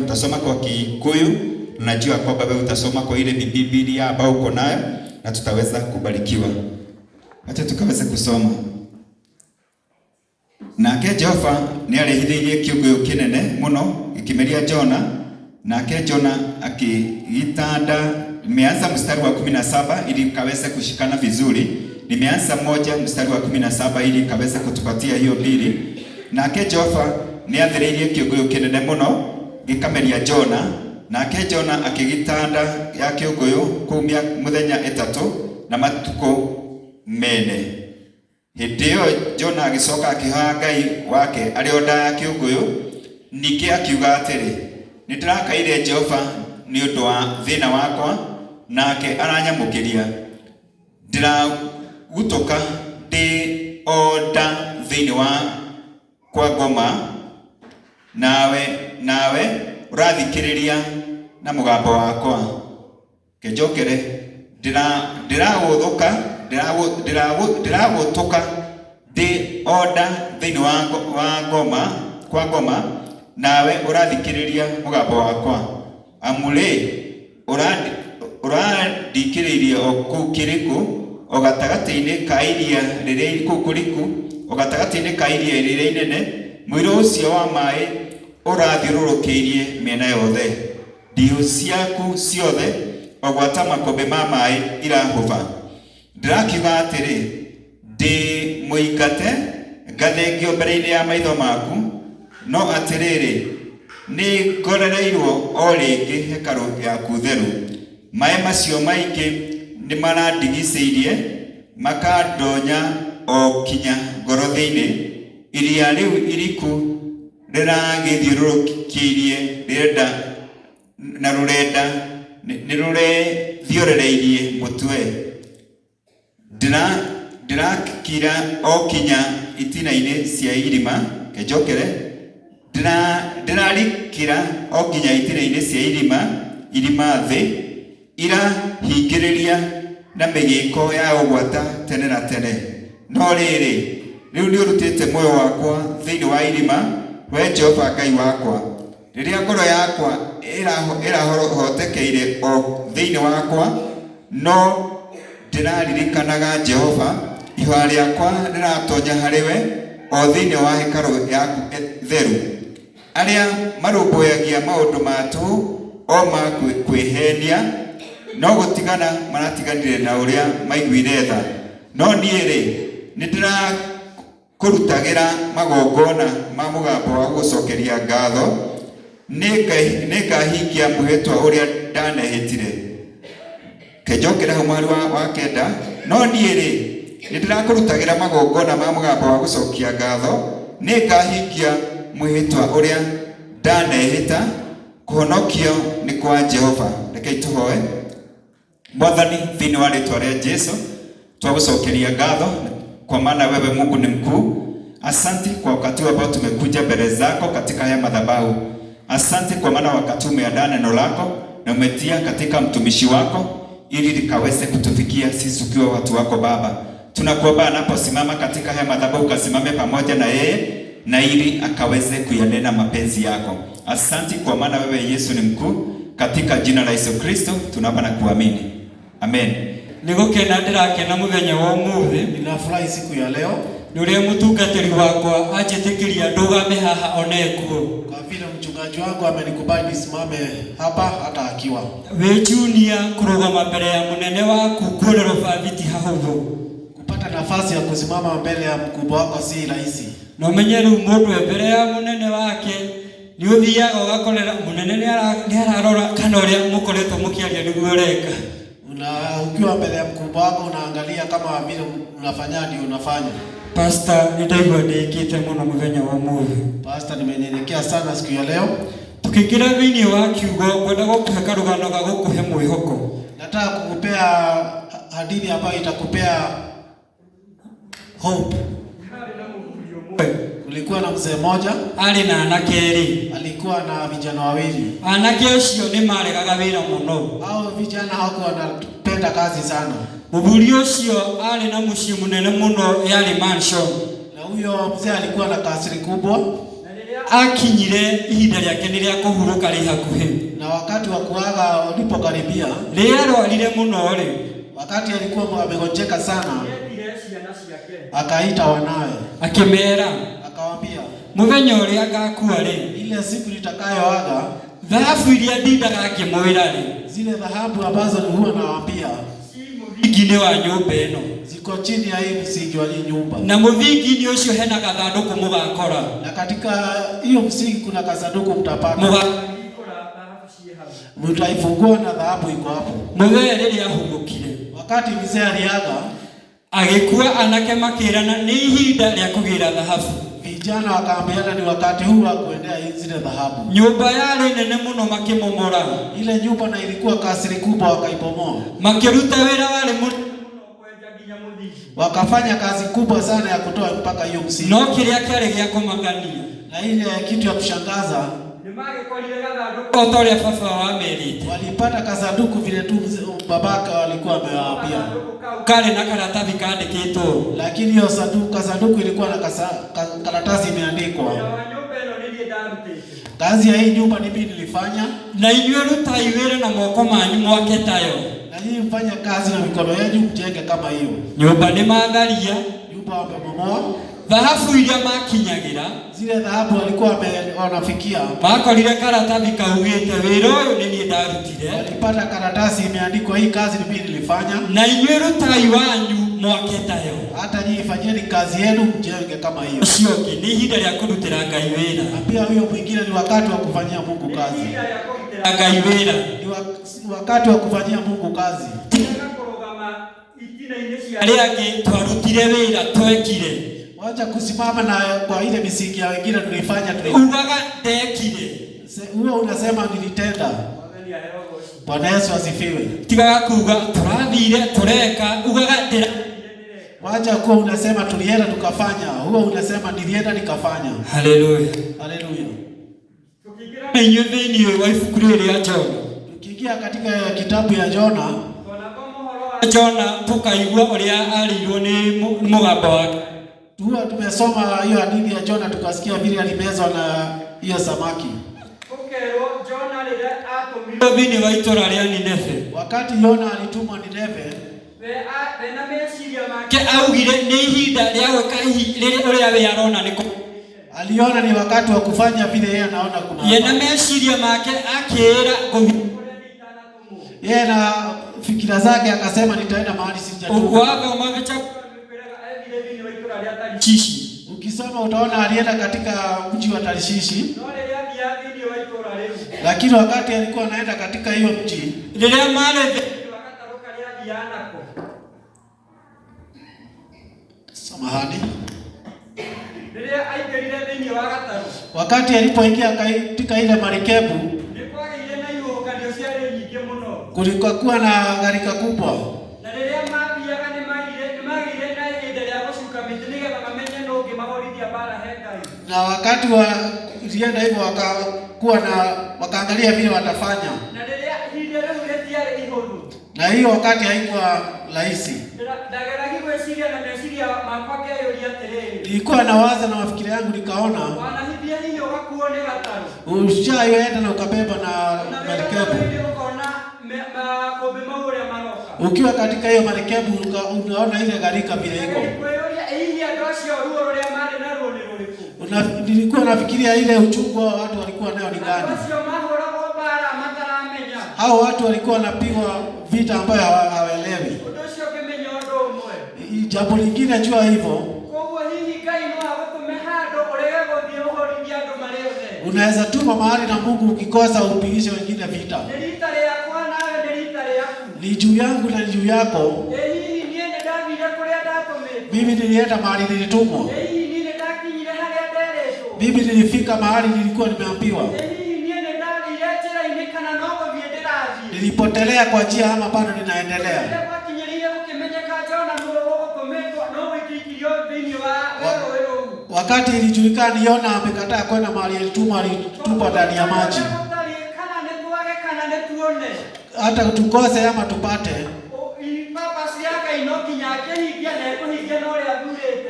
tutasoma kwa Kikuyu. Najua kwamba wewe utasoma kwa ile Biblia ambayo uko nayo na tutaweza kubarikiwa. Acha tukaweze kusoma. Nake Jehova ni arehithirie kiugo kinene muno gikimeria Jona, nake Jona akigitanda. Nimeanza mstari wa 17 ili kaweze kushikana vizuri. Nimeanza moja mstari wa 17 ili kaweze kutupatia hiyo mbili. Nake Jehova ni athiririe kiugo kinene muno gikameria Jona, nake Jona akigitanda ya kiugo kumia muthenya 3 na matuko mene. Hĩndĩ Jona agicoka akihoya Ngai wake arĩ o nda ya kĩũngũyũ, ningĩ akiuga atĩrĩ, nĩndĩrakaire Jehova nĩ ũndũ wa thĩna wakwa, nake aranyamũkĩria. Ndĩragutũka ndĩ o nda thĩinĩ wa kwa ngoma, nawe ũrathikĩrĩria na mũgambo wakwa. Kĩnjokere, ndĩragũthũka ndĩragũtũka ndĩ o nda thĩinĩ wa ngoma kwa ngoma, nawe ũrathikĩrĩria mũgambo wakwa. Amũrĩ ũrandikĩrĩirie o kũu kĩrĩkũ, o gatagatĩ-inĩ ka iria rĩrĩa kũu kũriku, o gatagatĩ-inĩ ka iria rĩrĩa inene. Mũiro ũcio wa maaĩ ũrathiũrũrũkĩirie mĩena yothe. Ndiũ ciaku ciothe o gwata makũmbĩ ma maaĩ irahũba. Ndĩrakiuga atĩrĩ, ndĩ mũingate ngathengio mbere-inĩ ya maitho maku, no atĩrĩrĩ, nĩ ngorereirwo o rĩngĩ hekarũ yaku theru. Maaĩ macio maingĩ nĩ marandigicĩirie, makandonya o kinya ngoro thĩinĩ. Iria rĩu iriku rĩragĩthiũrũrũkĩirie rĩenda na rũrenda nĩ rũrethiũrũrĩirie mũtwe. Ndĩrakira o kinya itina-inĩ cia irima. Kĩnjokere, ndĩrarikĩra o kinya itina-inĩ cia irima thĩ, irahingĩrĩria na mĩgĩko ya ũgwata tene na tene. No rĩrĩ, rĩu nĩ ũrutĩte muoyo wakwa thĩinĩ wa irima, we Jehova Ngai wakwa. Rĩrĩa ngoro yakwa ĩrahotekeire o thĩinĩ wakwa, no ndĩraririkanaga Jehova, ihoya rĩakwa rĩratonya harĩwe o thĩinĩ wa hekarũ yaku theru. Arĩa marũmbũyagia maũndũ matũ o ma kwĩhenia, no gũtigana maratiganire na ũrĩa maiguire tha. No niĩ-rĩ, nĩndĩrakũrutagĩra magongona ma mũgambo wa gũcokeria ngatho. Nĩngahingia mwĩhĩtwa ũrĩa ndanehĩtire. Kĩnjokere hau mwari wa kenda, no niĩ-rĩ, nĩndĩrakũrutagĩra magongona ma mũgambo wa gũcokia ngatho. Nĩngahingia mwĩhĩtwa ũrĩa ndanehĩta. Kũhonokio nĩ kwa Jehova. Rekei tũhoe. Mwathani, thĩinĩ wa rĩĩtwa rĩa Jesũ, twagũcokeria ngatho kwa maana wewe Mungu ni mkuu. Asante kwa wakati ambao tumekuja mbele zako katika haya madhabahu. Asante kwa maana wakati umeandaa neno lako na umetia katika mtumishi wako ili likaweze kutufikia sisi tukiwa watu wako Baba. Tunakuomba anaposimama katika haya madhabahu ukasimame pamoja na yeye na ili akaweze kuyanena mapenzi yako. Asante kwa maana wewe Yesu ni mkuu, katika jina la Yesu Kristo tunaomba na kuamini. Amen. Nigukena ndirakena muthenya wa umuthi. Ninafurahi siku ya leo. Nure mutungatiri wakwa ajetikiria ndugame haha onekuo. Kwa vile mchungaji wangu amenikubali nisimame hapa hata akiwa. We junior kurugama mbele ya munene waku kuorero baviti hahuthu. Kupata nafasi ya kusimama mbele ya mkubwa wako si rahisi. No menyeru mundu mbele ya munene wake ni uthiaga ugakorera munene ni ararora kana uria mukoretwo mukiaria niguo reka. Ukiwa mbele ya mkubwa wako unaangalia kama vile unafanya ndio unafanya. Pastor, nitaigwa ndikite muno muthenya wa umuthi. Pastor, nimenyenyekea sana siku ya leo. Tukigira thini wa kiugo kwenda gukuhe karugano ga gukuhe mwihoko. Nataka kukupea hadithi ambayo itakupea hope. Kulikuwa na mzee mmoja, ali na anake eri, alikuwa na vijana wawili. Anake ucio ni maregaga wira muno. Hao vijana hawakuwa wanapenda kazi sana. Muthuri ucio ali na muciĩ munene muno yari mansion. Na huyo mzee alikuwa na kasri kubwa. Na rĩrĩa akinyire ihinda rĩake nĩ rĩa kũhurũka rĩ hakuhĩ. Na wakati wa kuaga ulipokaribia, rĩrĩa arwarire mũno rĩ, wakati alikuwa amegonjeka sana, akaita wanawe akimera, akawaambia, mũthenya ũrĩa agakua rĩ, ile siku nitakayoaga, dhahabu iria ndindaga ngĩmwĩra rĩ, zile dhahabu ambazo huwa nawaambia mũthingi-inĩ wa nyũmba ĩno, ziko chini ya hii msingi wa hii nyumba. Na mũthingi-inĩ ũcio hena gathandũkũ mũgakora, na katika hiyo msingi kuna kasanduku mtapata, mtaifungua na dhahabu iko hapo. Mũthee rĩrĩa ahurũkire, wakati mzee aliaga, agĩkua anake makĩrana nĩ ihinda rĩa kũgĩra dhahabu. Vijana wakaambiana ni wakati huu wa kuendea zile dhahabu. Nyumba yarĩ nene mũno makĩmomora. Ile nyumba na ilikuwa kasri kubwa wakaibomoa. Makĩruta wĩra warĩ mũno kwenja nginya mũthingi. Wakafanya kazi kubwa sana ya kutoa mpaka hiyo msingi. No kĩrĩa kĩarĩ gĩa kũmakania, na ile kitu ya kushangaza, nĩmagĩkorire gathandũkũ o ta ũrĩa baba wamerĩte. Walipata kasanduku vile tu babaka walikuwa wamewaambia. Kale na karatathi kandĩkĩtwo. Lakini hiyo kasanduku ilikuwa na karatasi imeandikwa. Kazi ya hii nyumba ni mimi nilifanya. Na inyuĩ rutai wĩra na moko manyu mwake tayo. Na nyinyi mfanya kazi na mikono yenu mjenge kama hiyo. Nyumba nĩ matharia. Nyumba wamemomoa. Dhahabu iria makinyagĩra, zile dhahabu walikuwa wanafikia, makorire karatathi kaugĩte wĩra ũyũ nĩ niĩ ndarutire. Walipata karatasi imeandikwa hii kazi ni mimi nilifanya. Na inyuĩ rutai wanyu mwake tayo. Hata nyinyi fanyeni kazi yenu mjenge kama hiyo. Ũcio ũngĩ nĩ ihinda rĩa kũrutĩra Ngai wĩra. Na pia huyo mwingine ni wakati wa kufanyia Mungu kazi. Ngai wĩra. Ni wakati wa kufanyia Mungu kazi. Arĩa angĩ twarutire wĩra twekire. Wacha kusimama na kwa ile misingi ya wengine tulifanya ugaga ndekire. Huo unasema nilitenda. Bwana Yesu asifiwe. Tigaga kuga turathire tureka ugaga ndira. Wacha kuwa unasema tulienda tukafanya. Huo unasema nilienda nikafanya. Haleluya. Haleluya. Tukigira inyuĩ thĩinĩ wa ibuku rĩrĩ rĩa Jona. Tukiingia katika kitabu ya Jona. Jona tukaigua ũrĩa arĩirwo nĩ mũgambo wake. Tumesoma hiyo hadithi ya Jona tukasikia vile alimezwa na hiyo samaki. Thĩinĩ wa itũra rĩa Nineve. Wakati Jona alitumwa Nineve, ke augire nĩ ihinda rĩa gwĩka ũrĩa we arona nĩ aliona ni wakati wa kufanya vile yeye anaona kuna. Yeye na meciria make akĩĩra yeye na fikira zake akasema nitaenda mahali sijatoka. Tarishishi. Ukisoma utaona alienda katika mji wa Tarishishi. Lakini wakati alikuwa anaenda katika hiyo mji, samahani, wakati alipoingia katika ile marikebu, kulikuwa na gharika kubwa. Na wakati wa ilienda hivyo wakakuwa na wakaangalia vile watafanya. Na hiyo wakati haikuwa rahisi. Nilikuwa nawaza na mafikiri yangu nikaona ushayoenda na ukabeba na marikebu. Ukiwa katika hiyo marikebu unaona ile gharika vile iko. Nilikuwa nafikiria ile uchungu wa watu walikuwa nayo ni gani. Hao watu walikuwa wanapigwa vita ambayo hawaelewi. Jambo lingine jua hivyo, unaweza tuma mahali na Mungu ukikosa upigishe wengine vita. Ni juu yangu na juu yako. Mimi nilienda mahali nilitumwa. Mimi nilifika mahali nilikuwa nimeambiwa. Nilipotelea kwa njia ama bado ninaendelea. Wakati ilijulikana Yona amekataa kwenda mahali alitumwa, alitupa ndani ya maji. Hata tukose ama tupate,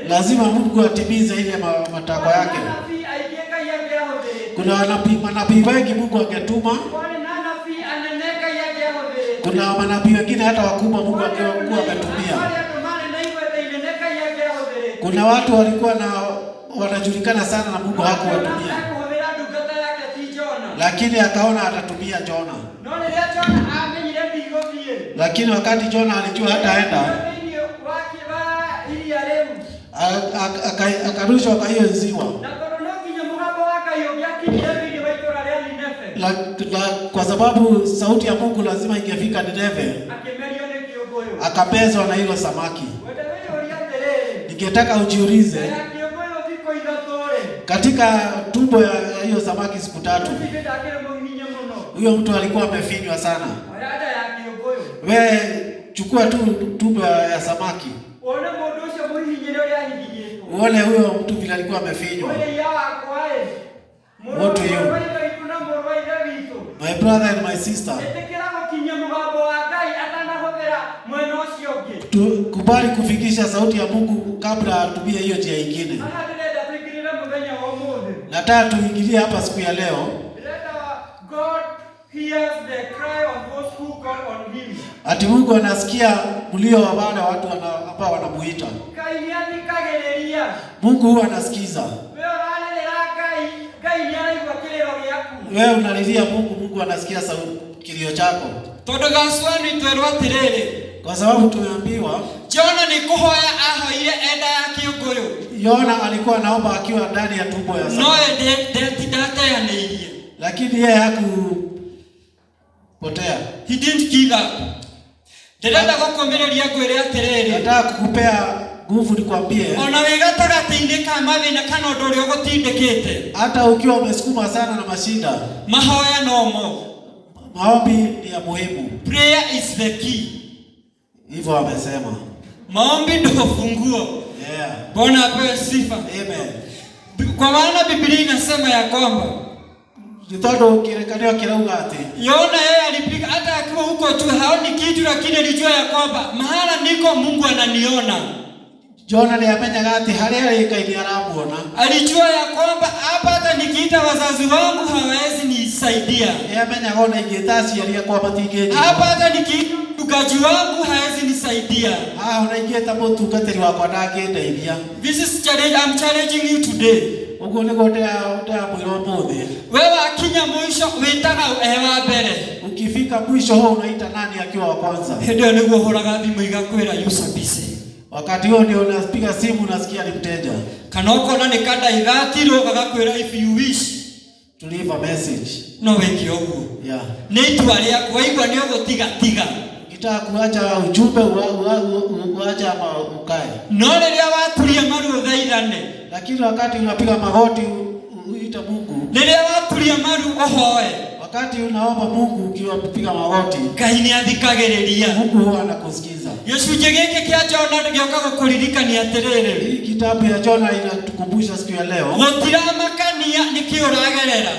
lazima Mungu atimize ile matakwa yake. Kuna manabii wengi Mungu angetuma. Kuna manabii wengine hata wakubwa Mungu angekuwa ametumia. Kuna watu walikuwa wanajulikana sana na Mungu hakuwatumia. Lakini akaona atatumia Jona. Lakini wakati Jona alijua hataenda, akarushwa kwa hiyo ziwa. Kwa sababu sauti ya Mungu lazima ingefika Nineve, akapezwa na hilo samaki. Ningetaka ujiulize, katika tumbo ya hiyo samaki siku 3, huyo mtu alikuwa amefinywa sana. We chukua tu tumbo ya samaki, uone huyo mtu vile alikuwa amefinywa. What to you? My brother and my sister, kubali kufikisha sauti ya Mungu kabla atumie hiyo njia nyingine. Nataka tuingilie hapa siku ya leo. Ati Mungu anasikia mlio wa wale watu ambao wanamuita. Mungu huwa anasikiza. Wewe unalilia Mungu, Mungu anasikia sauti kilio chako. Kwa sababu tumeambiwa Jona ni kuhoya ahoire enda ya Kĩũngũyũ. Yona alikuwa anaomba akiwa ndani ya tumbo ya samaki. No ndetindatayanĩirie. Lakini yeye hakupotea. He didn't give up. Ndĩrenda gũkũmĩrĩria ngwĩre atĩrĩrĩ. Nataka kukupea nguvu nikwambie. Ona wĩ gatagatĩ-inĩ ka mathĩna kana ũndũ ũrĩa ũgũtindĩkĩte. Hata ukiwa umesukuma sana na mashida, mahoya nomo. Maombi ni ya muhimu. Prayer is the key. Hivyo amesema. Maombi ndio funguo. Yeah. Bwana apewe sifa. Amen. Kwa maana Biblia inasema ya kwamba Jitodo kirekanio kirauga ati Yona yeye alipiga hata akiwa huko tu haoni kitu, lakini alijua ya kwamba mahala niko Mungu ananiona. Jona ni amenyaga ati haria ikaini aramuona. Alijua ya kwamba hapa hata nikiita wazazi wangu hawawezi nisaidia. Yeye amenyaga ona ingitasi alia kwa matingeji. Hapa hata nikiita mtugaji wangu hawezi nisaidia. Unaingieta mutungatiri wakwa ndangeteithia. This is challenge, I'm challenging you today. Ugo ni gotea mwiro mothe. Wewe akinya mwisho witaga ewa mbere. Ukifika mwisho ho unaita nani akiwa wa kwanza? Ndio niguo horaga thimu igakwira Yusabise. Wakati huo ndio unapiga simu unasikia ni mteja. Kanoko na nikada igatiro gagakwira if you wish to leave a message. No weki oguo. Yeah. Nitwa ria kwaigwa ni ogotiga tiga. Ukitaka kuacha ujumbe uacha ama ukae. No riria waturia maru thaithane. Lakini wakati unapiga magoti uita Mungu. Riria waturia maru ohoe. Wakati unaomba Mungu ukiwa kupiga magoti, Ngai ni athikagiriria. Mungu huwa anakusikiza. Gicunjĩ gĩkĩ kĩa Jona gĩoka gũkũririkania atĩrĩrĩ. Hii kitabu ya Jona inatukumbusha siku ya leo. Gũtiramakania nĩkĩ ũragerera.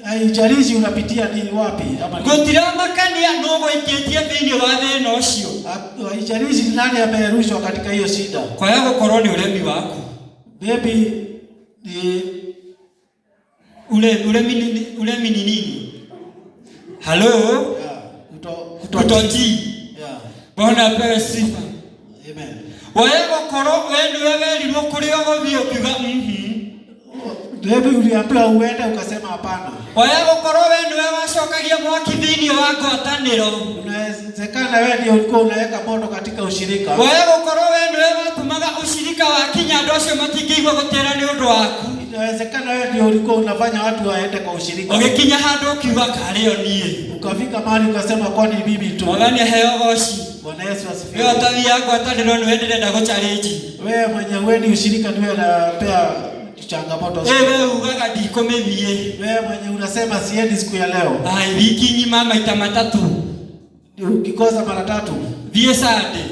Haijalishi unapitia nini wapi ama gũtiramakania no gũikĩtie thĩinĩ wa thĩna ũcio. Haijalishi nani amerushwa katika hiyo shida. Kwa hiyo gũkorwo nĩ ũremi waku. Baby ni uremi ni nini? Hello? Kutoji. Yeah. Bwana apewe sifa. Amen. Wewe gũkorwo wewe werirwo kũrĩa ũgũthiĩ ũkiuga Baby uliambiwa uende ukasema hapana. Wewe gũkorwo wewe nĩwe wacokagia mwaki thĩinĩ wa ngwatanĩro. Inawezekana wewe ndio ulikuwa unaweka moto katika ushirika. Wewe gũkorwo wewe nĩwe watumaga ushirika wa kinya andũ acio matingĩigua gũtĩra nĩ ũndũ waku. Inawezekana wewe ndio ulikuwa unafanya watu waende kwa ushirika. Ũgĩkinya handũ ukiuga karĩo niĩ. Ukafika mahali ukasema kwani bibi tu. Mwathani aheo goci. Bwana Yesu asifiwe. Wewe utathia ngwatanĩro nĩ wenderenda gũchallenge. Wewe mwenye wewe ushirika niwe unapea changamoto. Wewe ugaga ndikomethie. Wewe mwenye unasema siendi siku ya leo. Ai wiki nyima maita matatu. Ukikosa mara 3. Thie Sunday.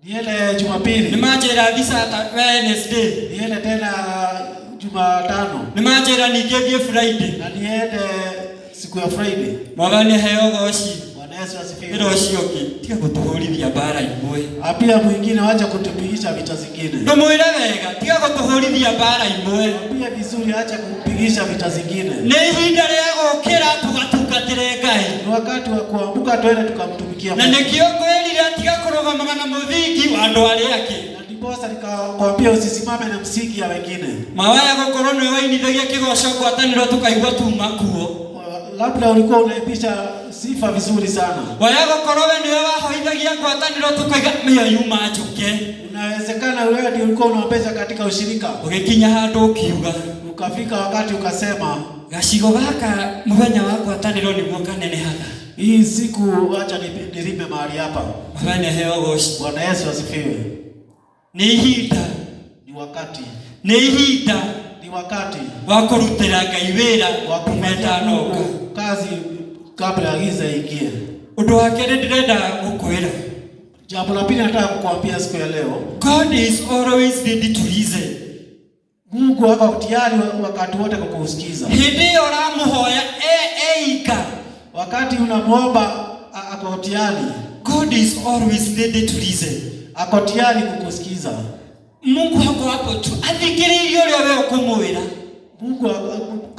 Niende Jumapili. Nimanjira visa Wednesday. Niende tena Jumatano. Nimanjira ningethie Friday. Na niende siku ya Friday. Mwathani aheo goci. Bwana Bwana Yesu asifiwe. Ndio sioki. Tika kutuhurithia bara imwe. Apia mwingine acha kutupigisha vita zingine. Ndio mwira wega. Tika kutuhurithia bara imwe. Apia vizuri acha kupigisha vita zingine. Ni ihinda rĩa gũkĩra tũgatugatĩre Ngai. Ni wakati wa kuamka twende tukamtumikia Mungu. Na nikio kweli atiga kũrũgamaga na mũthingi wa andũ arĩa angĩ. Ndiposa nikakwambia usisimame na msingi ya wengine. Mawaya gũkorwo nĩ wainithagia kĩgoco ngwatanĩro tũkaigua tuma kuo. Labda ulikuwa unaipisha sifa vizuri sana. Waya gũkorwo we nĩwe wahoithagia ngwatanĩro tũkaiga mĩo yuma njũke. Inawezekana wewe ndio ulikuwa unaombeza katika ushirika. Ũgĩkinya handũ ũkiuga. Ukafika wakati ukasema gacigo gaka mũthenya wa ngwatanĩro nĩguo kanenehaga. Hii siku acha nilime mahali hapa. Bwana heo goshi. Bwana Yesu asifiwe. Ni ihinda. Ni wakati. Ni ihinda. Ni wakati wa kũrutĩra Ngai wĩra wa kũmetanoka kazi kabla ya giza ingie. Ũndũ wa kerĩ ndĩrenda gũkwĩra. Jambo la pili nataka kukuambia siku ya leo. God is always ready to listen. Mungu ako tayari wakati wote kukusikiza. Hĩndĩ ĩyo ũramũhoya eika. Wakati unamuomba ako tayari. God is always ready to listen. Ako tayari kukusikiza. Mungu hako hapo tu. Athikĩrĩirie ũrĩa we ũkũmwĩra. Mungu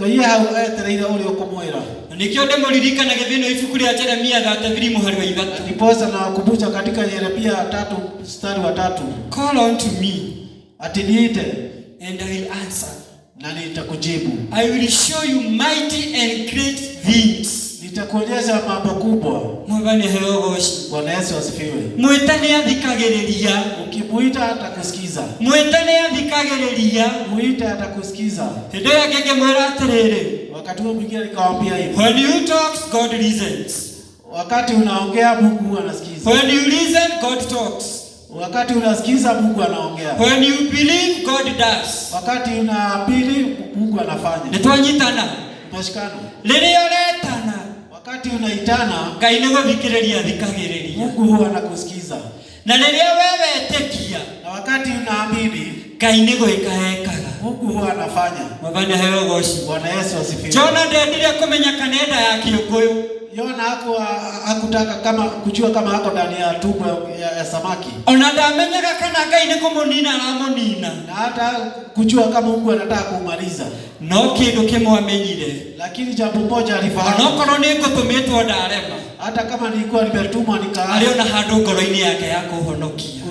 Ngai aetereire ũrĩa ũkũmwĩra. Nikio ndĩmũririkana gĩthĩno ibuku rĩa Jeremia 33:3. Ndiposa na kukumbusha katika Yeremia 3:3. Call on to me. Ati niite and I will answer. Na nitakujibu. I will show you mighty and great things. Nitakuonyesha mambo kubwa. Mwabani heo goshi. Bwana Yesu asifiwe. Mwitane athikagĩrĩria. Ukimuita atakusikiza. Mwitane athikagĩrĩria. Muita atakusikiza. Hĩndĩ ĩyo ngĩmwĩra atĩrĩrĩ. Wakati huo mwingine nikamwambia hivi. When you talk, God listens. Wakati unaongea Mungu anasikiza. When you listen, God talks. Wakati unasikiza Mungu anaongea. When you believe, God does. Wakati unaamini Mungu anafanya. Nitwanyitana. Mashikano. Rĩrĩa ũretana. Wakati unaitana, Ngai nĩ gũthikĩrĩria thikagĩrĩria. Mungu huwa anakusikiza. Na rĩrĩa wewe etĩkia, na wakati unaamini, Ngai nĩ gwĩka ekaga. Mungu huwa anafanya. Mabana heo goshi. Bwana Yesu asifiwe. Jona ndendire kũmenya kanenda ya Kĩũgũyũ. Yona hakutaka kama kujua kama hako ndani ya tumbo ya samaki. Ona ndamenyaga kana Ngai nĩ kũmũnina aramunina. Na hata kujua kama Mungu anataka kumaliza. No kĩndũ kĩmwe amenyire. Lakini jambo moja alifahamu. Ona korwo nĩ ngũtũmĩtwo ndarema. Hata kama nilikuwa nimetumwa aliona handũ ngoro-inĩ yake ya kũhonokia.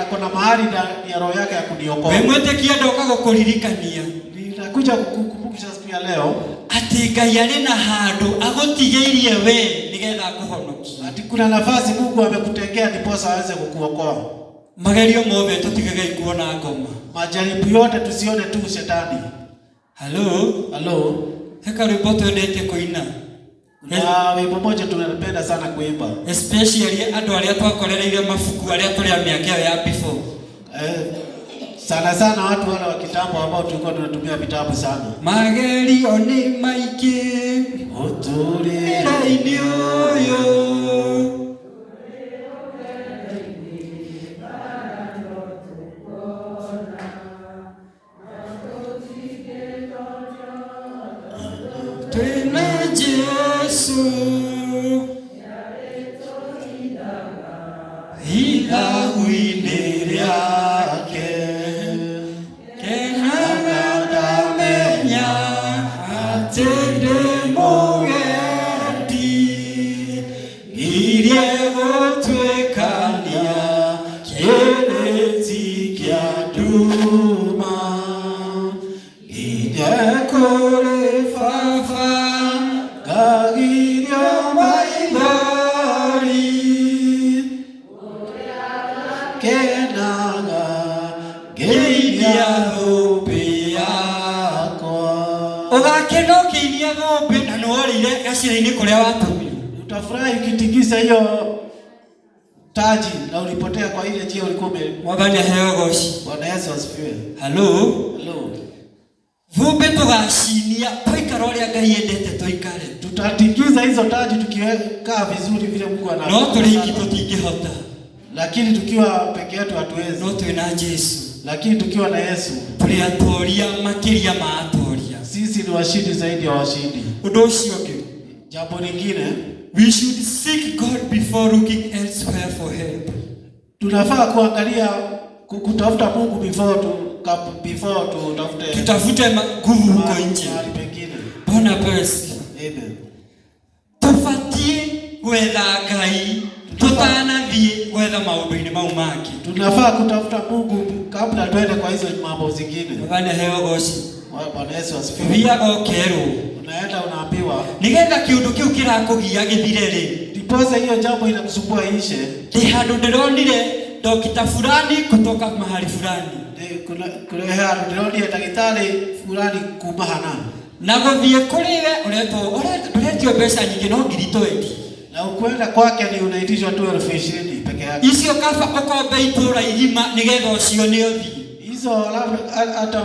Kuna mahali ya roho yake ya kuniokoa. We mwĩtĩkia ndoka gũkũririkania. Ninakuja kukukumbusha siku ya leo. Ati Ngai arĩ na handũ agũtigĩirie we nĩgetha akũhonokia. Ati kuna nafasi Mungu amekutegea ndiposa aweze kukuokoa. Magerio mothe tũtigage kuona ngoma. Majaribu yote tusione tu shetani. Hello. Heka rwĩmbo twendete kũina. Na wimbo moja tunapenda sana kuimba. Especially andũ arĩa twakorereire mabuku arĩa tũrĩ a mĩaka ya before. Sana watu wale wa kitambo ambao tulikuwa tunatumia vitabu sana. Magerio nĩ maingĩ ũtũũrĩre-inĩ ũyũ. Twĩna Jesũ ithagu-inĩ rĩake, kenaga ngamenya atĩ ndĩ mũgendi, ngirie gũtuĩkania kĩrĩti kĩa nduma, nginya kũrĩ Baba ngagirio maithori, kenaga ngĩinia thũmbĩ yakwa. Ũgakena ũkĩinia thũmbĩ na nĩworĩire gacĩra-inĩ kũrĩa watũmire. Utafurahi ukitikisa hiyo taji na ulipotea kwa ile njia ulikuwa Mwathani aheo goci. Bwana Yesu asifiwe. Hello. Thũmbĩ tũgacinia tũikara ũrĩa Ngai endete tũikare. Tutatikiza hizo taji tukiweka vizuri vile Mungu anataka. No tũrĩki tũtingĩhota. Lakini tukiwa peke yetu hatuwezi. No twĩna Jesu. Lakini tukiwa na Yesu tũrĩ atoria makĩria ma atoria. Sisi ni washindi zaidi ya washindi. Ũndũ ũcio ũngĩ. Jambo lingine, we should seek God before looking elsewhere for help. Tunafaa kuangalia kutafuta Mungu before tutafute nguvu huko nje. Bwana bless. Amen. Tufatie gwetha Ngai tutanathie gwetha maundu-ini mau mangĩ. Tunafaa kutafuta Mungu kabla tuende kwa hizo mambo zingine. Bwana heo goci. Bwana Yesu asifiwe. Bia okero. Unaenda unaambiwa nigetha kiundu kiu kirakugia githire ri. Ndiposa hiyo jambo inakusumbua ishe. Ndi handu ndironire dokita fulani kutoka mahali fulani. Kuna handu ndironire daktari fulani kuma hana. Na guthie kuriwe uretio mbeca nyingi no ngiri 20. Na ukwenda kwake ni unaitishwa 12,000 peke yake. Icio kaba ukombe itura igima nigetha ucio ni uthi. Hizo hata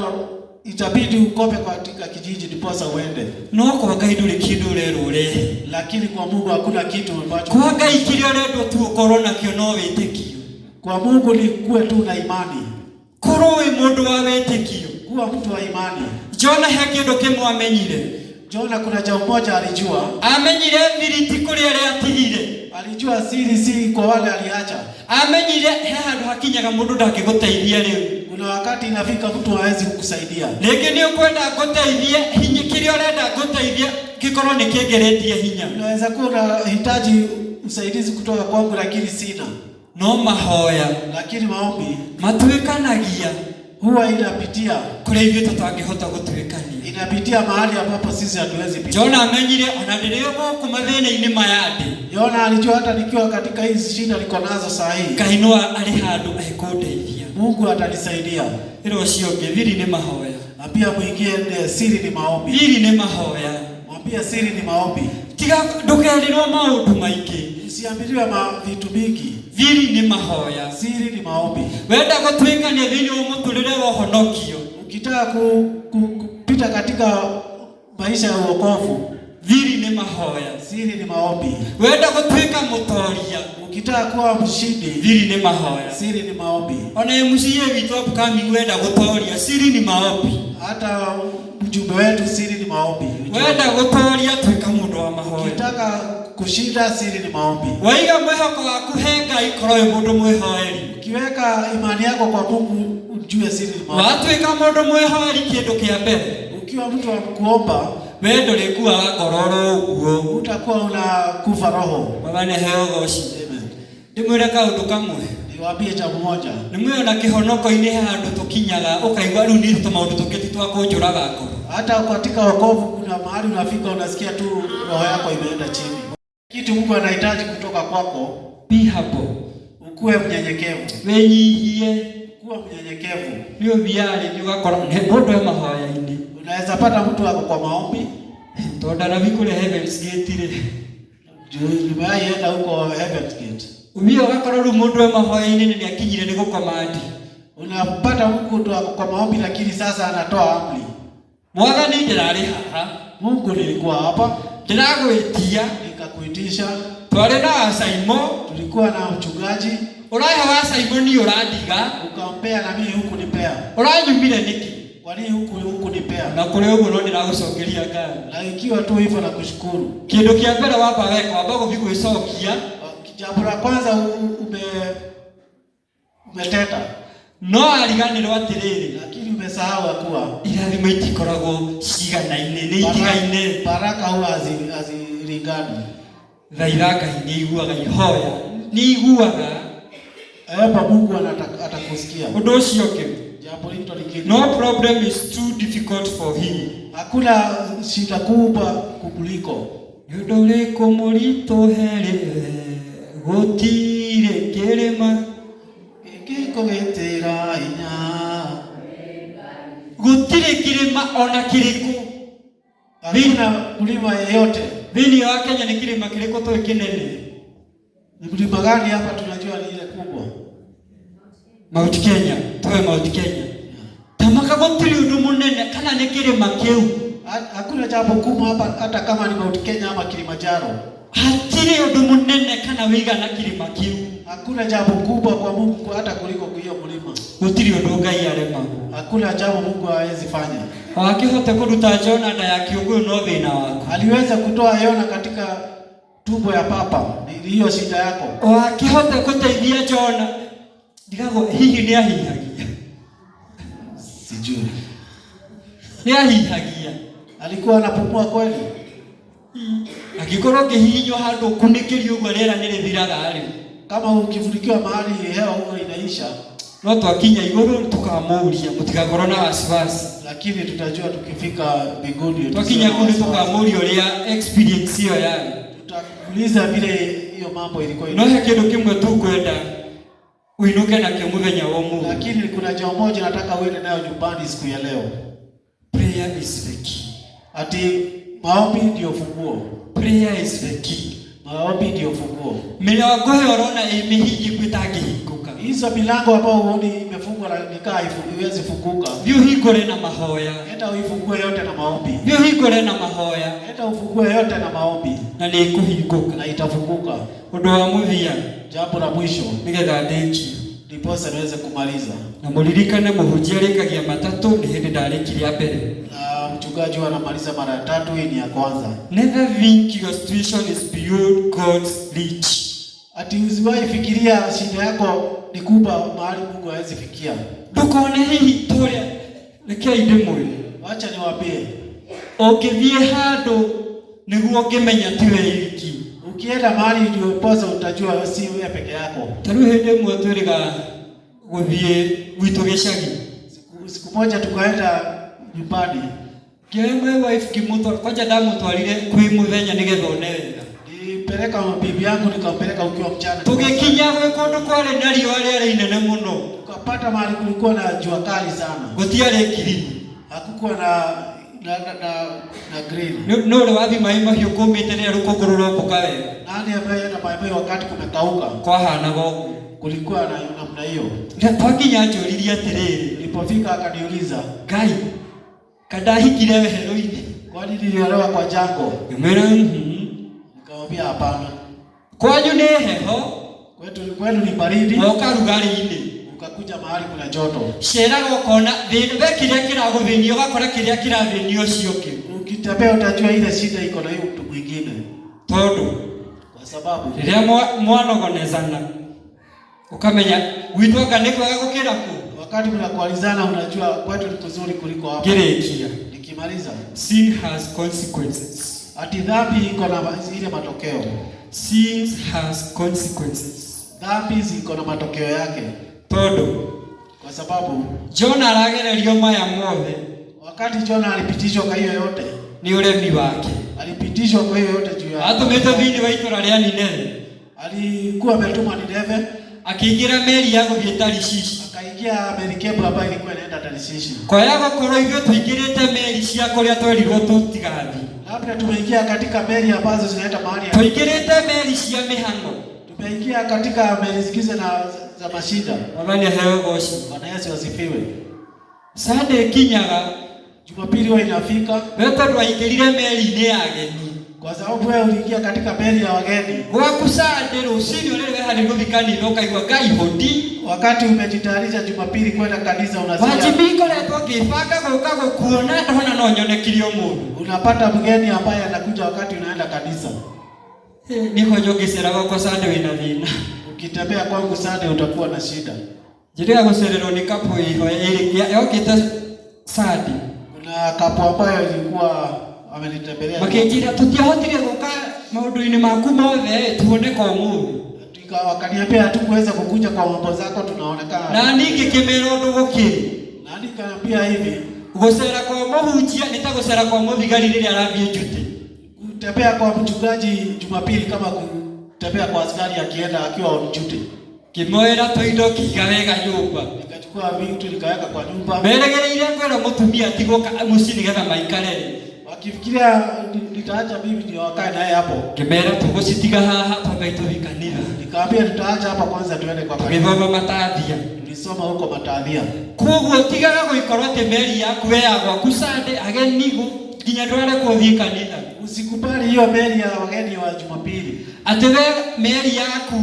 itabidi ukope katika kijiji ndiposa uende. No kwa Ngai nduri kindu rerure. Lakini kwa Mungu hakuna kitu ambacho. Kwa Ngai kirio rendo tu korona kio no witikio. Kwa Mungu ni kuwe tu na imani. Koroi mundu wa witikio. Kuwa mtu wa imani. Jona hakindo kimwe amenyire. Jona kuna jambo moja alijua. Amenyire thiriti kuri aria atigire. Alijua siri si kwa wale aliacha. Amenyire he handu hakinyaga mundu ndakiguteithia riu. Kuna wakati inafika mtu hawezi kukusaidia. Leke ni ukwenda guteithia hinya kirio renda guteithia gikorwo ni kingeretie hinya. Unaweza kuwa unahitaji usaidizi kutoka kwangu lakini sina. No mahoya. Lakini maombi matuikanagia huwa inapitia kule hivyo tutangihota gutwikania. Inapitia mahali ambapo sisi hatuwezi pitia. Jona amenyire onadirio goko mathina-ini mayandi. Jona alijua hata nikiwa katika hizi shida niko nazo saa hii. Kainua ali handu aikundeithia. Mungu atanisaidia. Iro cio ngithiri ni mahoya. Na pia mwingie siri ni maombi. Thiri ni mahoya. Mwambie siri ni maombi. Tiga ndukerirwo maundu maingi. Usiambiliwe vitu mingi. Thiri ni mahoya. Siri ni maombi. Wenda gutwikania thini wa muturire wa honokio. Ukitaka kupita katika maisha ya wokovu, thiri ni mahoya. Siri ni maombi. Wenda gutwika mutoria. Ukitaka kuwa mshindi, thiri ni mahoya. Siri ni maombi. Ona MCA witu upcoming wenda gutoria, siri ni maombi. Hata mjumbe wetu siri ni maombi. Wenda gutoria twika mundu wa mahoya. Ukitaka kushinda siri ni maombi. Waiga mwehoko waku he Ngai korwo mundu mwihoeri. Ukiweka imani yako kwa Mungu ujue siri ni maombi. Watwika mundu mwihoeri kindu kia mbere. Ukiwa mtu wa kuomba, wendo rikuwa ngororo uguo utakuwa unakufa roho. Baba heo goci. Amen. Ndimwire kaundu kamwe. Niwaambie jambo moja. Nimwiona kihonoko-ini handu tukinyaga ukaigwa riu ni tumaundu tungiti twa kunjuraga ngoro. Hata katika wokovu kuna mahali unafika unasikia tu roho yako imeenda chini. Kitu Mungu anahitaji kutoka kwako, be humble. Ukuwe mnyenyekevu. Wenyihie. Kuwa mnyenyekevu. Ndio biali ni gakora ne mundu wa mahoya-ini. Unaweza pata mtu wako kwa maombi. Tondara vikule Heaven's Gate ile. Nimeenda huko Heaven's Gate. Umio gakora ru mundu wa mahoya-ini ni akinyire ni gukomandi. Unapata mtu wako kwa maombi lakini sasa anatoa amri. Mwathani ndirari haha. Mungu nilikuwa hapa. Ndiragwitia. Nikakuitisha. Twari na Simon. Tulikuwa na mchungaji. Uraha wa Simon ni uradiga. Ukampea na mimi huku nipea. Uranyumire niki? Kwa nini huku nipea? Na kule huko ndo ndiragucokeria Ngai. Na ikiwa tu hivyo na kushukuru. Kindu kia mbere wapa weka ambago viku icokia. Jambo la kwanza umeteta. No ariganirwo atiriri. Lakini umesahau kuwa irathimo itikoragwo ciganaine ni itigaine. Baraka huwa hazilingani. Thaira Ngai ni iguaga ihoya. Ni iguaga. Hapa Mungu atakusikia. Undu ucio ke. Jambo hilo lingine. No problem is too difficult for him. Hakuna shida kubwa kukuliko. Yodole komorito hele gotire kirema gikogitira hinya. Gutire kirema ona kiriku. Hakuna mlima yeyote. Thini wa Kenya ni kirima kiriko to kinene. Ni mlima gani hapa tunajua ni ile kubwa? Mount Kenya, towe Mount Kenya. Tamaka gotiri undu munene kana ni kirima kiu. Hakuna jambo kubwa hapa hata kama ni Mount Kenya ama Kilimanjaro. Hatire undu munene kana wiga na kirima kiu. Hakuna jambo kubwa kwa Mungu hata kuliko hiyo mlima. Gutiri undu Ngai arema. Hakuna jambo Mungu hawezi fanya. Akihota kuruta Jona nda ya Kĩgunyũ no thĩna wako. Aliweza kutoa Yona katika tumbo ya papa. Hiyo shida yako. Akihota kuteithia Jona. Ndigago hihi ni ahihagia. Sijui. Ni ahihagia. Alikuwa anapumua kweli. Akikorwo kihinyo handu kunikirio ugo rera nirithiraga ari. Kama ukivunikiwa mahali hewa huwa inaisha. No twakinya iguru tukamuria mutigakorwo na wasiwasi. Lakini tutajua tukifika mbinguni. Twakinya kuni tukamuria uria experience hiyo yale. Tutakuuliza vile hiyo mambo ilikuwa. No he kindu kimwe tu kwenda uinuke na kimuthenya wa Mungu. Lakini kuna jambo moja nataka uende nayo nyumbani siku ya leo. Prayer is the key. Ati maombi ndio funguo. Prayer is the key. Maombi ndio funguo. Milango yorona imehiji kwitangihinguka. Hizo milango ambayo uone imefungwa na nikaa iweze funguka. Vyo hikore na mahoya. Hata uifungue yote na maombi. Vyo hikore na mahoya. Hata ufungue yote na maombi. Na ni kuhinguka. Na itafunguka. Undu wa muthia. Jambo la mwisho. Nigetha ndeki. Ndiposa niweze kumaliza. Na muririkane muhunjia rikagia matatu ni hindi ndarikire ya mbere. Mchungaji anamaliza mara 3, hii ni ya kwanza. Never think your situation is beyond God's reach. Ati usiwahi fikiria shida yako ni kubwa mahali Mungu hawezi fikia. Ndukone hihi toria reke indimwe. Acha niwaambie. Ukithie handu niguo ngimenya tiwe iki. Ukienda mahali ndio poza utajua si wewe peke yako. Taru hindi mwe twiriga guthie gwitu gicagi. Siku moja tukaenda nyumbani. My wife kimuto kwaja damu twalire kwi muthenya nigetha onewega. Nipeleka bibi yangu nikampeleka ukiwa mchana. Tugikinya gwe kundu kwale na riwa rĩarĩ inene muno. Tukapata mahali kulikuwa na jua kali sana. Gutiarĩ kirimi. Hakukuwa na grill. No ule wathi mai mahiũ kũmĩte nĩ rũkũngũrũra mboka wega. Nani ambaye hata mai wakati kumekauka? Kwahana gogo. Kulikuwa na namna hiyo. Twakinya njũririe atĩrĩrĩ. Nilipofika akaniuliza, Ngai kadahikire weheroini. Kwani niliolewa kwa jango? Ngimwĩra Nikamwambia hapana. Kwanyu nĩ heho. Kwenu ni baridi. Moka rugarĩ-inĩ. Ukakuja mahali kuna joto. Ceraga ukona thĩna we kĩrĩa kĩragũthĩnia ũgakora kĩrĩa kĩrathĩnia ũcio kĩu. Ukitembea utajua ile shida iko na hiyo mtu mwingine. Tondũ kwa sababu rĩrĩa mwanogonezana ukamenya gwitũ anga nĩ kwega gũkĩra kũ. Wakati mnakualizana unajua kwetu ni kuzuri kuliko hapa. Ngĩrĩkia. Nikimaliza. Sin has consequences. Ati dhambi iko na ile matokeo. Sin has consequences. Dhambi ziko na matokeo yake. Tondũ kwa sababu Jona aragererio maya mothe. Wakati Jona alipitishwa kwa hiyo yote ni uremi wake. Alipitishwa kwa hiyo yote juu ya. Atumĩtwo thĩinĩ wa itũũra rĩa Nineve. Alikuwa ametumwa Nineve. Akiingira meri ya gũthiĩ Tarishishi. Akaingia merikebu ambayo ilikuwa inaenda Tarishishi. Kwa hiyo gũkorwo ithuĩ tũingĩrĩte meri cia kũrĩa twerirwo tũtigathiĩ. Labda tumeingia katika meri ambazo zinaenda mahali. Tũingĩrĩte meri cia mĩhang'o. Tumeingia katika meri zikize na za mashida. Bwana aheo goshi. Bwana Yesu asifiwe. Sunday kinyaga. Jumapili wa inafika. Wewe twaingĩrire meri-inĩ ya ageni. Kwa sababu wewe uliingia katika meri ya wageni. Gwaku Sunday rũcinĩ ũrĩrĩga harĩ gũthikanĩra ũkaigua Ngai hodi. Wakati umejitayarisha Jumapili kwenda kanisa unasikia. Wajibiko letwa ngĩbanga gũka gũkuona ndona no nyonekirie mũndũ. Unapata mgeni ambaye anakuja wakati unaenda kanisa. Niko ngĩceraga kwa Sunday wĩna thĩna. Ukitembea kwangu Sunday utakuwa na shida. Njĩrĩga gũcererwo nĩ kapo iho yokĩte Sunday. Kuna kapo ambayo ilikuwa amenitembelea. Makĩnjĩra tũtiahotire gũka maũndũ-inĩ maku mothe tuone kwa ũmũthĩ. Wakaniambia hatukuweza kukuja kwa mambo zako tunaonekana. Na ningĩ kĩmera ũndũ gũkĩrĩ. Na nikaniambia hivi. Gũcera kwa mũhunjia nĩ ta gũcera kwa mũthigari rĩrĩa arathiĩ njuti. Kutembea kwa mchungaji Jumapili kama kutembea kwa askari akienda akiwa on duty. Kimoera toindo kigawega nyumba. Nikachukua vitu nikaweka kwa nyumba. Meregereire kwenda mutumia tigoka muci nigetha maikarere. Wakifikiria nitaacha bibi ndio wakae naye hapo. Kimera tugocitiga haha twagaitũvikanira. Nikamwambia tutaacha hapa kwanza tuende kwa kanisa. Githoma matathia. Tulisoma huko matathia. Koguo tigaga gũikorwo atĩ meri yaku we ya gwaku Sunday ageni nginya ndware gũthiĩ kanitha. Usikubali hiyo meri ya wageni wa Jumapili. Atĩ we meri yaku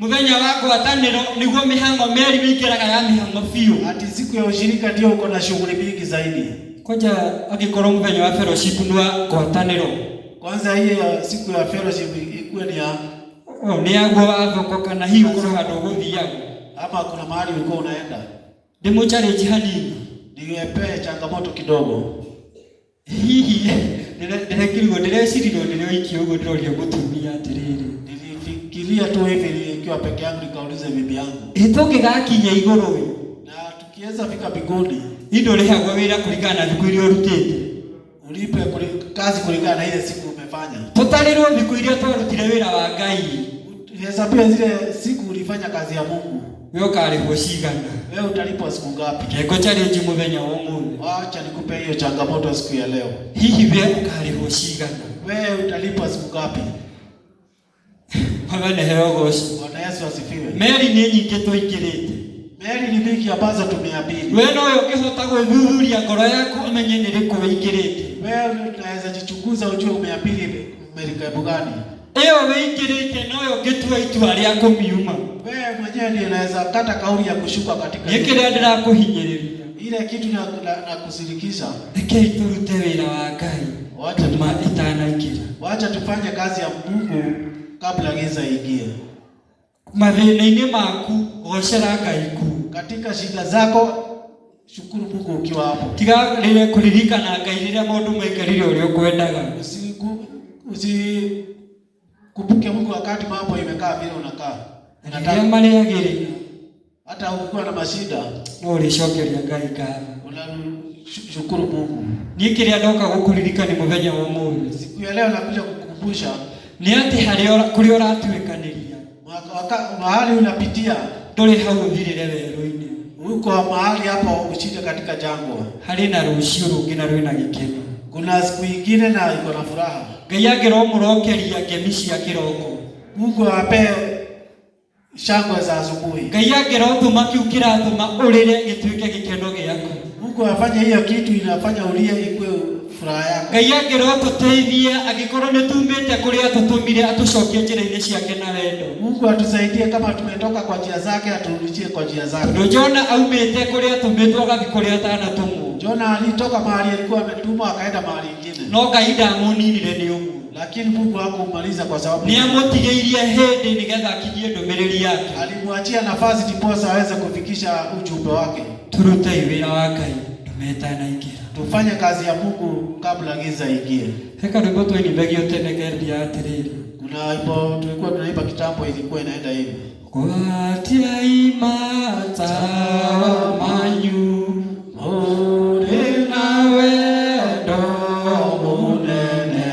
Muthenya wa ngwatanĩro nĩguo mĩhango meri mĩingĩraga ya mĩhango biũ. Ati siku ya ushirika ndio uko na shughuli mingi zaidi. Koja angĩkorwo mũthenya wa fellowship ni wa ngwatanĩro. Kwanza hiyo siku ya fellowship ikuwe ni ya ni yaguo athoko kana hiyo uko handũ gũthiaga. Hapa kuna mahali uko unaenda. Ndimo challenge hanini. Niwepe changamoto kidogo. Hihi nĩrekirwo ndĩrecirirwo ndĩrĩ oiki ũguo ndĩroria mũtumia atĩrĩrĩ. Nilifikiria tu hivi nikiwa peke yangu nikauliza bibi yangu. Tũngĩgakinya igũrũ na tukiweza fika mbinguni. Indo rĩhagwo wĩra kũringana na thikũ iria ũrutĩte. Ulipe kazi kulingana na ile siku umefanya. Tũtarĩrwo thikũ iria twarutire wĩra wa Ngai. Hesabia zile siku ulifanya kazi ya Mungu. Wewe ukarĩhwo cigana? Wewe utalipwa siku ngapi? Keko challenge mũthenya wa ũmũthĩ. Acha nikupe hiyo changamoto siku ya leo. Hihi wewe ukarĩhwo cigana? Wewe utalipwa siku ngapi? Bwana Herogosi. Bwana Yesu asifiwe. Meri ni nyingĩ tũingĩrĩte. Meri ni mingi ambazo tumeabiri. Wewe no ũkĩhota gwĩthuthuria ngoro yaku umenye nĩ rĩkũ wĩingĩrĩte. Wewe unaweza jichunguza ujue umeabiri merikabu gani. Iyo wĩingĩrĩte no ũngĩtua itua rĩa kũmiuma. Wewe mwenyewe ndiye unaweza kata kauli ya kushuka katika. Nĩkĩrĩa ndĩrakũhinyĩrĩria. Ile kitu na kusirikisha. Rekei tũrute wĩra wa Ngai. Wacha itanaingĩra. Wacha tufanye kazi ya Mungu kabla giza ingie. Mathĩna-inĩ maku gocera Ngai ku. Katika shida zako shukuru Mungu ukiwa hapo. Tiga rĩrĩa kũririkana Ngai rĩrĩa maũndũ maikarire ũrĩa ũkwendaga. Kumbuke Mungu wakati mambo imekaa vile unakaa. Nataka marĩagĩrĩra. Hata ukiwa na mashida no ũrĩcokeria Ngai ngatho. Shukuru Mungu. Niĩ kĩrĩa ndoka gũkũririkana ni mũthenya wa ũmũthĩ. Siku ya leo nakuja kukukumbusha ni atĩ kũrĩa ũratuĩkanĩria. Mahali unapitia ndũrĩ hau ũthirĩre werũ-inĩ. Uko mahali hapo ushinde katika jangwa. Harĩ na rũciũ rũngĩ na rwĩna gĩkeno. Kuna siku nyingine na iko na furaha. Ngai angĩromũrokeria ngemi cia kĩroko. Mungu ape shangwe za asubuhi. Ngai angĩrotũma kĩu kĩratũma ũrĩre gĩtuĩke gĩkeno gĩaku. Mungu afanye hiyo kitu inafanya ulie ikuwe furaha yako. Ngai angĩrotũteithie angĩkorwo nĩ tumĩte kũrĩa tũtũmire atũcokie njĩra-inĩ ciake na wendo. Mungu atusaidie kama tumetoka kwa njia zake aturudishie kwa njia zake. Ndio Jona aumĩte kũrĩa tũmĩtwo agathi kũrĩa atanatumwo. Jona alitoka mahali alikuwa ametumwa akaenda mahali nyingine. No Ngai ndamũninire nĩ ũguo. Lakini Mungu hakumaliza kwa sababu nĩamũtigĩirie hĩndĩ nĩgetha akinyie ndũmĩrĩri yake. Alimwachia nafasi ndiposa aweze kufikisha ujumbe wake. Turute wĩra wa Ngai ndũmetanaingĩra. Tufanye kazi ya Mungu kabla giza ingie. Heka rwĩmbo twainithagio tene keria atĩrĩrĩ. Kuna wimbo tulikuwa tunaimba kitambo ilikuwa inaenda hivi. Kwatia imata manyu ore na wendo munene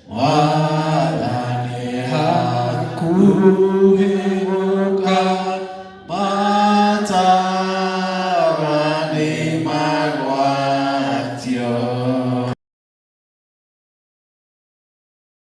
wala ni hakuhi